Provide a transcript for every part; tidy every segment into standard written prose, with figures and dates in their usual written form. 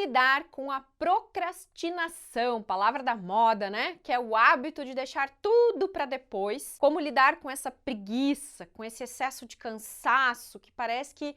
lidar com a procrastinação, palavra da moda, né? Que é o hábito de deixar tudo para depois. Como lidar com essa preguiça, com esse excesso de cansaço que parece que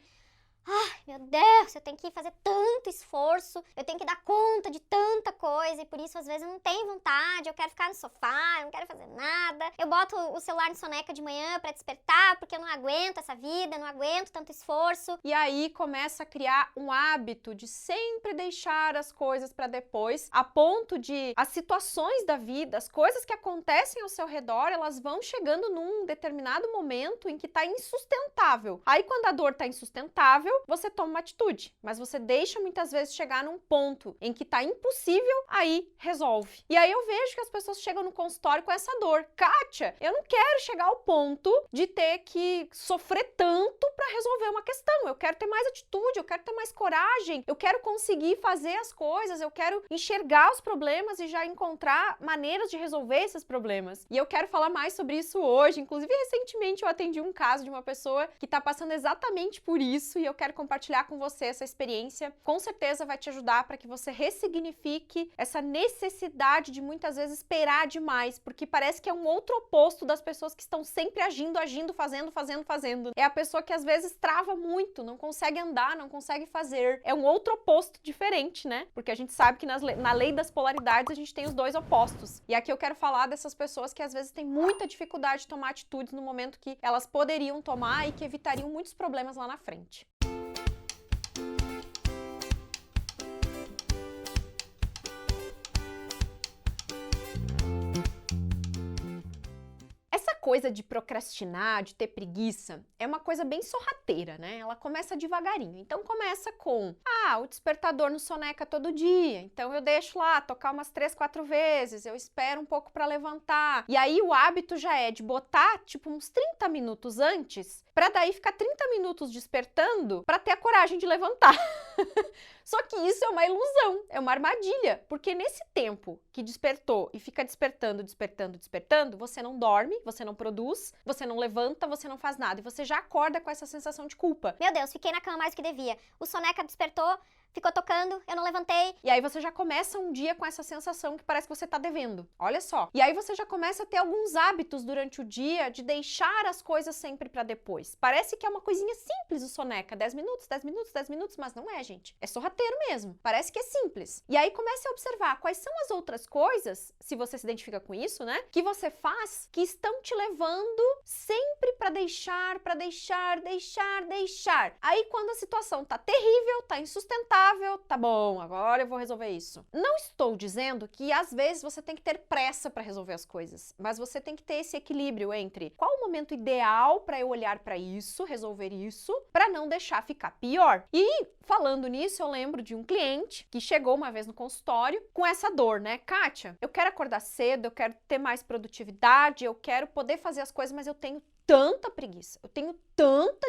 Ai, meu Deus, eu tenho que fazer tanto esforço, eu tenho que dar conta de tanta coisa e por isso às vezes eu não tenho vontade, eu quero ficar no sofá, eu não quero fazer nada. Eu boto o celular no soneca de manhã pra despertar porque eu não aguento essa vida, eu não aguento tanto esforço. E aí começa a criar um hábito de sempre deixar as coisas para depois, a ponto de as situações da vida, as coisas que acontecem ao seu redor, elas vão chegando num determinado momento em que tá insustentável. Aí quando a dor tá insustentável, você toma uma atitude, mas você deixa muitas vezes chegar num ponto em que tá impossível, aí resolve. E aí eu vejo que as pessoas chegam no consultório com essa dor. Kátia, eu não quero chegar ao ponto de ter que sofrer tanto para resolver uma questão. Eu quero ter mais atitude, eu quero ter mais coragem, eu quero conseguir fazer as coisas, eu quero enxergar os problemas e já encontrar maneiras de resolver esses problemas. E eu quero falar mais sobre isso hoje. Inclusive, recentemente eu atendi um caso de uma pessoa que tá passando exatamente por isso e eu quero compartilhar com você essa experiência. Com certeza vai te ajudar para que você ressignifique essa necessidade de muitas vezes esperar demais, porque parece que é um outro oposto das pessoas que estão sempre agindo, fazendo. É a pessoa que às vezes trava muito, não consegue andar, não consegue fazer. É um outro oposto diferente, né? Porque a gente sabe que na lei das polaridades a gente tem os dois opostos. E aqui eu quero falar dessas pessoas que às vezes têm muita dificuldade de tomar atitudes no momento que elas poderiam tomar e que evitariam muitos problemas lá na frente. Coisa de procrastinar, de ter preguiça, é uma coisa bem sorrateira, né? Ela começa devagarinho. Então começa com, o despertador no soneca todo dia, então eu deixo lá tocar umas 3, 4 vezes, eu espero um pouco para levantar. E aí o hábito já é de botar tipo uns 30 minutos antes, para daí ficar 30 minutos despertando para ter a coragem de levantar. Só que isso é uma ilusão, é uma armadilha, porque nesse tempo que despertou e fica despertando, você não dorme, você não produz, você não levanta, você não faz nada e você já acorda com essa sensação de culpa. Meu Deus, fiquei na cama mais do que devia. O soneca despertou, ficou tocando, eu não levantei. E aí você já começa um dia com essa sensação que parece que você tá devendo. Olha só. E aí você já começa a ter alguns hábitos durante o dia de deixar as coisas sempre pra depois. Parece que é uma coisinha simples o soneca, 10 minutos, 10 minutos, 10 minutos, mas não é, gente. É sorrateiro mesmo. Parece que é simples. E aí comece a observar quais são as outras coisas, se você se identifica com isso, né? Que você faz que estão te levando sempre pra deixar. Aí quando a situação tá terrível, tá insustentável, tá bom, agora eu vou resolver isso. Não estou dizendo que às vezes você tem que ter pressa para resolver as coisas, mas você tem que ter esse equilíbrio entre qual o momento ideal para eu olhar para isso, resolver isso, para não deixar ficar pior. E falando nisso, eu lembro de um cliente que chegou uma vez no consultório com essa dor, né? Kátia, eu quero acordar cedo, eu quero ter mais produtividade, eu quero poder fazer as coisas, mas eu tenho tanta preguiça, eu tenho tanta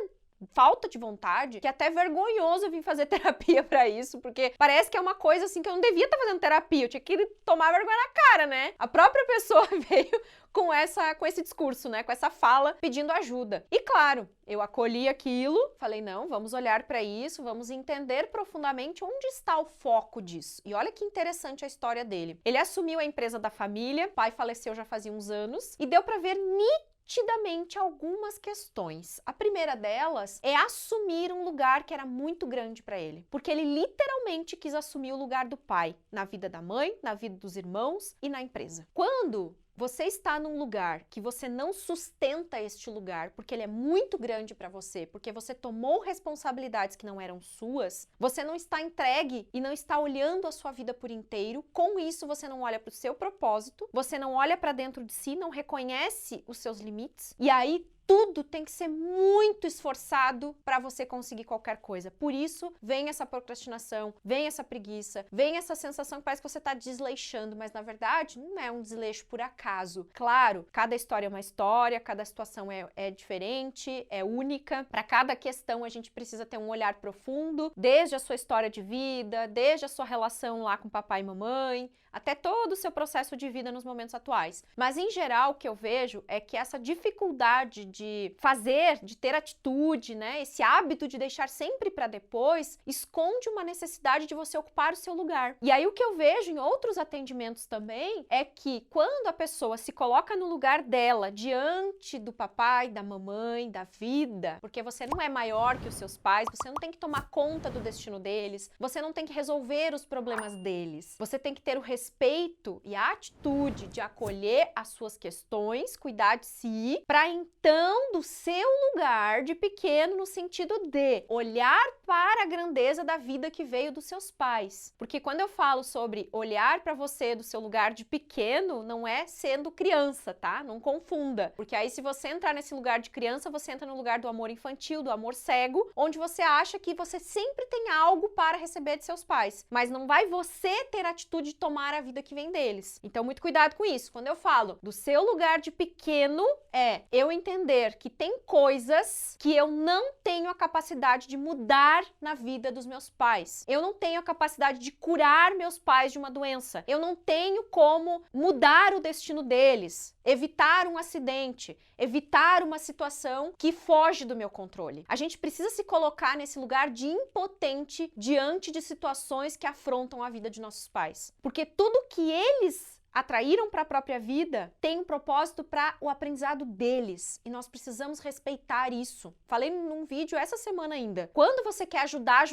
falta de vontade, que é até vergonhoso vir fazer terapia pra isso, porque parece que é uma coisa assim que eu não devia estar fazendo terapia, eu tinha que tomar vergonha na cara, né? A própria pessoa veio com esse discurso, né? Com essa fala pedindo ajuda. E claro, eu acolhi aquilo, falei, não, vamos olhar pra isso, vamos entender profundamente onde está o foco disso. E olha que interessante a história dele. Ele assumiu a empresa da família, o pai faleceu já fazia uns anos, e deu pra ver nitidamente algumas questões. A primeira delas é assumir um lugar que era muito grande para ele, porque ele literalmente quis assumir o lugar do pai na vida da mãe, na vida dos irmãos e na empresa. Quando você está num lugar que você não sustenta este lugar, porque ele é muito grande para você, porque você tomou responsabilidades que não eram suas, você não está entregue e não está olhando a sua vida por inteiro. Com isso, você não olha para o seu propósito, você não olha para dentro de si, não reconhece os seus limites. E aí tudo tem que ser muito esforçado para você conseguir qualquer coisa. Por isso, vem essa procrastinação, vem essa preguiça, vem essa sensação que parece que você está desleixando, mas na verdade não é um desleixo por acaso. Claro, cada história é uma história, cada situação é diferente, é única. Para cada questão a gente precisa ter um olhar profundo, desde a sua história de vida, desde a sua relação lá com papai e mamãe, até todo o seu processo de vida nos momentos atuais. Mas em geral o que eu vejo é que essa dificuldade de fazer, de ter atitude, né? Esse hábito de deixar sempre para depois, esconde uma necessidade de você ocupar o seu lugar. E aí o que eu vejo em outros atendimentos também é que quando a pessoa se coloca no lugar dela, diante do papai, da mamãe, da vida, porque você não é maior que os seus pais, você não tem que tomar conta do destino deles, você não tem que resolver os problemas deles. Você tem que ter o respeito e a atitude de acolher as suas questões, cuidar de si, para então, do seu lugar de pequeno, no sentido de olhar para a grandeza da vida que veio dos seus pais. Porque quando eu falo sobre olhar para você do seu lugar de pequeno, não é sendo criança, tá? Não confunda. Porque aí, se você entrar nesse lugar de criança, você entra no lugar do amor infantil, do amor cego, onde você acha que você sempre tem algo para receber de seus pais. Mas não vai você ter a atitude de tomar a vida que vem deles. Então, muito cuidado com isso. Quando eu falo do seu lugar de pequeno, é eu entender que tem coisas que eu não tenho a capacidade de mudar na vida dos meus pais. Eu não tenho a capacidade de curar meus pais de uma doença. Eu não tenho como mudar o destino deles, evitar um acidente, evitar uma situação que foge do meu controle. A gente precisa se colocar nesse lugar de impotente diante de situações que afrontam a vida de nossos pais. Porque tudo que eles atraíram para a própria vida tem um propósito para o aprendizado deles. E nós precisamos respeitar isso. Falei num vídeo essa semana ainda. Quando você quer ajudar,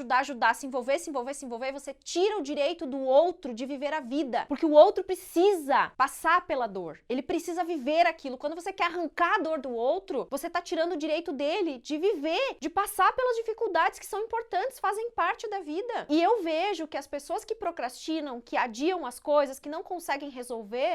se envolver, você tira o direito do outro de viver a vida. Porque o outro precisa passar pela dor. Ele precisa viver aquilo. Quando você quer arrancar a dor do outro, você está tirando o direito dele de viver, de passar pelas dificuldades que são importantes, fazem parte da vida. E eu vejo que as pessoas que procrastinam, que adiam as coisas, que não conseguem resolver,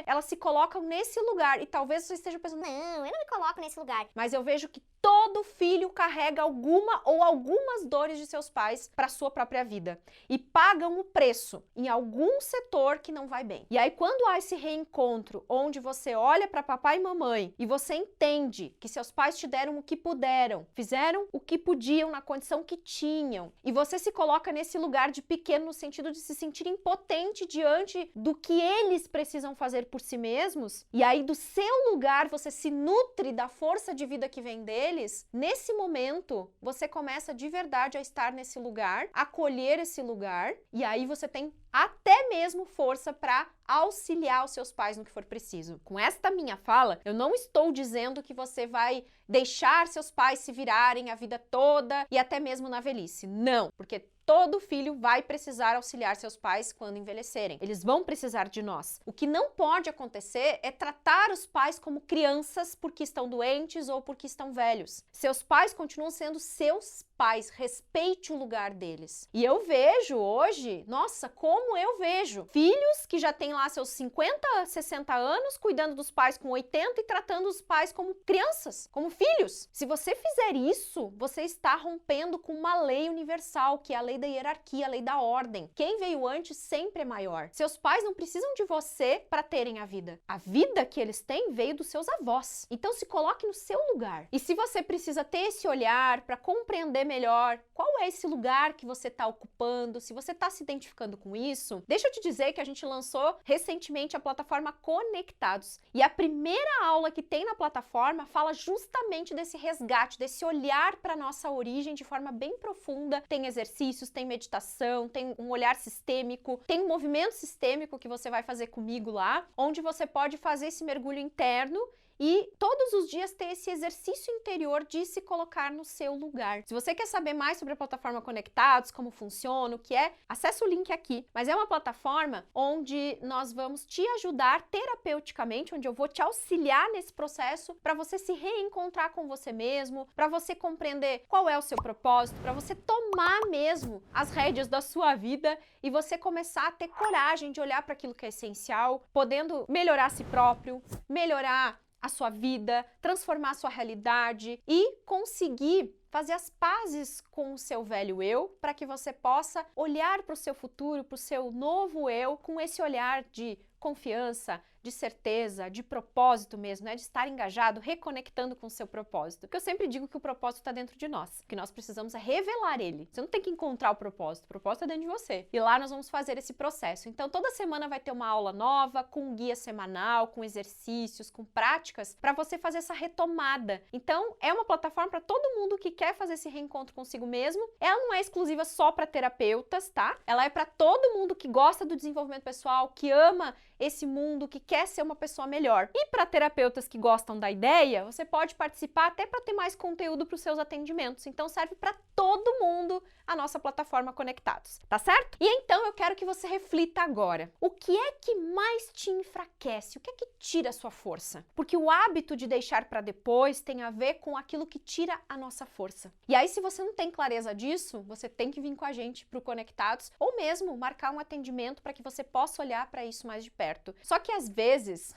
elas se colocam nesse lugar. E talvez você esteja pensando, Não, eu não me coloco nesse lugar. mas eu vejo que todo filho carrega alguma ou algumas dores de seus pais para sua própria vida e pagam o preço em algum setor que não vai bem. E aí, quando há esse reencontro, onde você olha para papai e mamãe e você entende que seus pais te deram o que puderam, fizeram o que podiam na condição que tinham, e você se coloca nesse lugar de pequeno no sentido de se sentir impotente diante do que eles precisam fazer por si mesmos, e aí do seu lugar você se nutre da força de vida que vem deles, nesse momento você começa de verdade a estar nesse lugar, acolher esse lugar, e aí você tem até mesmo força para auxiliar os seus pais no que for preciso. Com esta minha fala, eu não estou dizendo que você vai deixar seus pais se virarem a vida toda e até mesmo na velhice. Não, porque todo filho vai precisar auxiliar seus pais quando envelhecerem. Eles vão precisar de nós. O que não pode acontecer é tratar os pais como crianças porque estão doentes ou porque estão velhos. Seus pais continuam sendo seus pais. Respeite o lugar deles. E eu vejo hoje, nossa, como eu vejo filhos que já têm lá seus 50, 60 anos cuidando dos pais com 80 e tratando os pais como crianças, como filhos. Se você fizer isso, você está rompendo com uma lei universal, que é a lei da hierarquia, a lei da ordem. Quem veio antes sempre é maior. Seus pais não precisam de você para terem a vida. A vida que eles têm veio dos seus avós. Então se coloque no seu lugar. E se você precisa ter esse olhar para compreender melhor qual é esse lugar que você está ocupando, se você está se identificando com isso, deixa eu te dizer que a gente lançou recentemente a plataforma Conectados. E a primeira aula que tem na plataforma fala justamente desse resgate, desse olhar para nossa origem de forma bem profunda. Tem exercícios, tem meditação, tem um olhar sistêmico, tem um movimento sistêmico que você vai fazer comigo lá, onde você pode fazer esse mergulho interno e todos os dias ter esse exercício interior de se colocar no seu lugar. Se você quer saber mais sobre a plataforma Conectados, como funciona, o que é, acessa o link aqui. Mas é uma plataforma onde nós vamos te ajudar terapeuticamente, onde eu vou te auxiliar nesse processo para você se reencontrar com você mesmo, para você compreender qual é o seu propósito, para você tomar mesmo as rédeas da sua vida e você começar a ter coragem de olhar para aquilo que é essencial, podendo melhorar a si próprio, melhorar a sua vida, transformar a sua realidade e conseguir fazer as pazes com o seu velho eu, para que você possa olhar para o seu futuro, para o seu novo eu, com esse olhar de confiança, de certeza, de propósito mesmo, né? De estar engajado, reconectando com o seu propósito. Porque eu sempre digo que o propósito está dentro de nós. O que nós precisamos é revelar ele. Você não tem que encontrar o propósito está dentro de você. E lá nós vamos fazer esse processo. Então, toda semana vai ter uma aula nova, com um guia semanal, com exercícios, com práticas, para você fazer essa retomada. Então, é uma plataforma para todo mundo que quer fazer esse reencontro consigo mesmo. Ela não é exclusiva só para terapeutas, tá? Ela é para todo mundo que gosta do desenvolvimento pessoal, que ama esse mundo, que quer ser uma pessoa melhor. E para terapeutas que gostam da ideia, você pode participar até para ter mais conteúdo para os seus atendimentos. Então serve para todo mundo a nossa plataforma Conectados, tá certo? E então eu quero que você reflita agora. O que é que mais te enfraquece? O que é que tira a sua força? Porque o hábito de deixar para depois tem a ver com aquilo que tira a nossa força. E aí, se você não tem clareza disso, você tem que vir com a gente pro Conectados ou mesmo marcar um atendimento para que você possa olhar para isso mais de perto. Só que às vezes,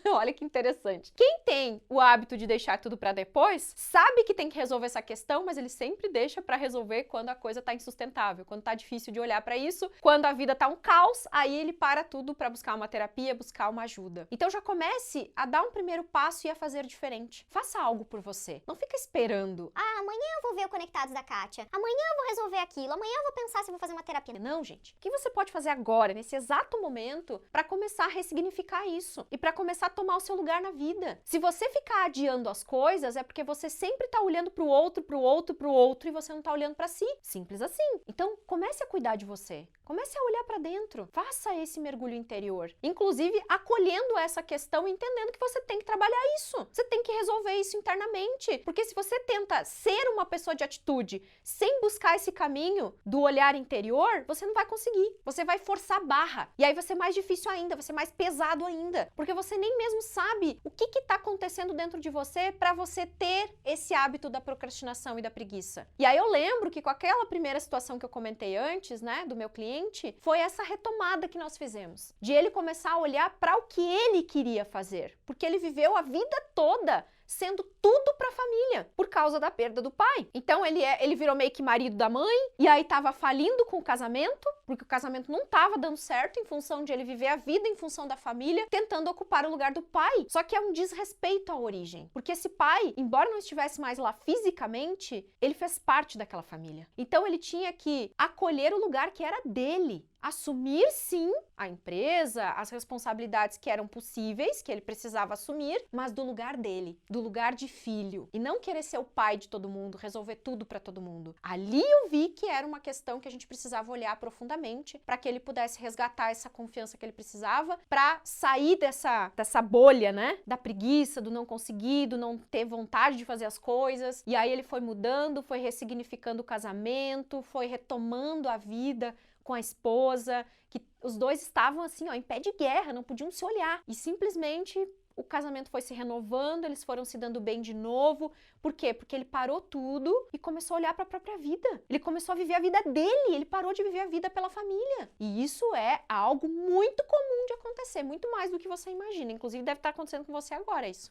olha que interessante, quem tem o hábito de deixar tudo para depois, sabe que tem que resolver essa questão, mas ele sempre deixa para resolver quando a coisa tá insustentável, quando tá difícil de olhar para isso, quando a vida tá um caos, aí ele para tudo para buscar uma terapia, buscar uma ajuda. Então já comece a dar um primeiro passo e a fazer diferente. Faça algo por você. Não fica esperando. Ah, amanhã eu vou ver o Conectados da Kátia. Amanhã eu vou resolver aquilo. Amanhã eu vou pensar se eu vou fazer uma terapia. Não, gente. O que você pode fazer agora, nesse exato momento, para começar a ressignificar isso e para começar a tomar o seu lugar na vida? Se você ficar adiando as coisas, é porque você sempre tá olhando pro outro, pro outro, pro outro e você não tá olhando para si. Simples assim. Então, comece a cuidar de você. Comece a olhar para dentro. Faça esse mergulho interior. Inclusive, acolhendo essa questão e entendendo que você tem que trabalhar isso. Você tem que resolver isso internamente. Porque se você tenta ser uma pessoa de atitude sem buscar esse caminho do olhar interior, você não vai conseguir. Você vai forçar a barra. E aí vai ser mais difícil ainda, vai ser mais pesado ainda. Porque você nem mesmo sabe o que está acontecendo dentro de você para você ter esse hábito da procrastinação e da preguiça. E aí eu lembro que com aquela primeira situação que eu comentei antes, né, do meu cliente, foi essa retomada que nós fizemos. De ele começar a olhar para o que ele queria fazer. Porque ele viveu a vida toda sendo tudo para a família, por causa da perda do pai. Então ele virou meio que marido da mãe, e aí tava falindo com o casamento, porque o casamento não tava dando certo em função de ele viver a vida em função da família, tentando ocupar o lugar do pai. Só que é um desrespeito à origem, porque esse pai, embora não estivesse mais lá fisicamente, ele fez parte daquela família. Então ele tinha que acolher o lugar que era dele. Assumir, sim, a empresa, as responsabilidades que eram possíveis, que ele precisava assumir, mas do lugar dele, do lugar de filho. E não querer ser o pai de todo mundo, resolver tudo para todo mundo. Ali eu vi que era uma questão que a gente precisava olhar profundamente para que ele pudesse resgatar essa confiança que ele precisava para sair dessa bolha, né? Da preguiça, do não conseguir, do não ter vontade de fazer as coisas. E aí ele foi mudando, foi ressignificando o casamento, foi retomando a vida com a esposa, que os dois estavam assim, ó, em pé de guerra, não podiam se olhar. E simplesmente o casamento foi se renovando, eles foram se dando bem de novo. Por quê? Porque ele parou tudo e começou a olhar para a própria vida. Ele começou a viver a vida dele, ele parou de viver a vida pela família. E isso é algo muito comum de acontecer, muito mais do que você imagina. Inclusive deve estar acontecendo com você agora isso.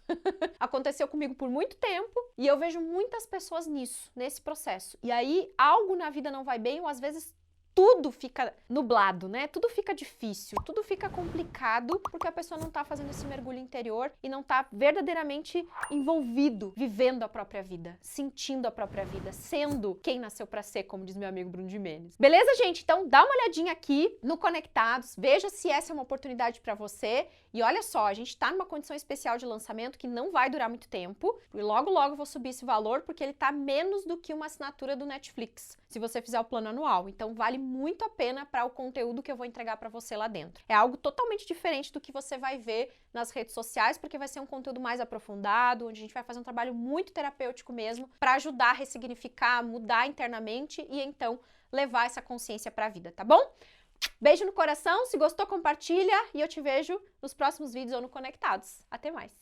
Aconteceu comigo por muito tempo e eu vejo muitas pessoas nisso, nesse processo. E aí algo na vida não vai bem ou às vezes tudo fica nublado, né? Tudo fica difícil, tudo fica complicado porque a pessoa não tá fazendo esse mergulho interior e não tá verdadeiramente envolvido, vivendo a própria vida, sentindo a própria vida, sendo quem nasceu pra ser, como diz meu amigo Bruno Gimenez. Beleza, gente? Então dá uma olhadinha aqui no Conectados, veja se essa é uma oportunidade pra você. E olha só, a gente tá numa condição especial de lançamento que não vai durar muito tempo. E logo eu vou subir esse valor porque ele tá menos do que uma assinatura do Netflix, se você fizer o plano anual. Então vale muito a pena para o conteúdo que eu vou entregar para você lá dentro. É algo totalmente diferente do que você vai ver nas redes sociais, porque vai ser um conteúdo mais aprofundado, onde a gente vai fazer um trabalho muito terapêutico mesmo, para ajudar a ressignificar, mudar internamente e então levar essa consciência para a vida, tá bom? Beijo no coração, se gostou, compartilha e eu te vejo nos próximos vídeos ou no Conectados. Até mais!